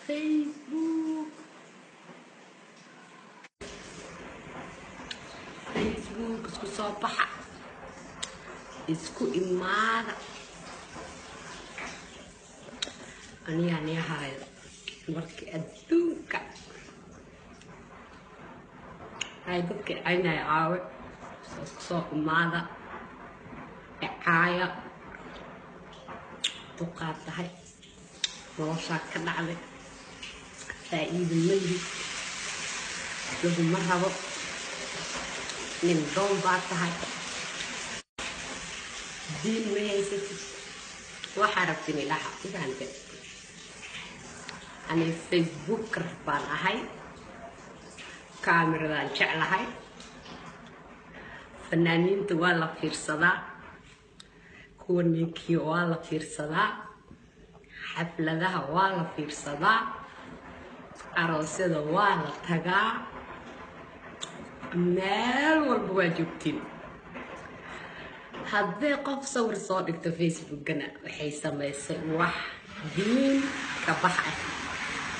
Facebook isku soo baxa isku imaada aniga hayo markii adduunka ay dadka aynay caawe isku soo imaada caaya duqaad tahay noloshaa ka dhacday faa'iido mali laguma rabo nin doon baa tahay diin ma haysatid waxaa rabtin ilaha idaante ani facebooker baan ahay kaamiradan jeclahay fanaaniinta waa la fiirsadaa kuwa ninkii waa la fiirsadaa xafladaha waa la fiirsadaa aroosyada waa la tagaa meel walba waa joogtiin haddii qof sawir soo dhigto facebookana waxay samaysay wax diin ka bax ah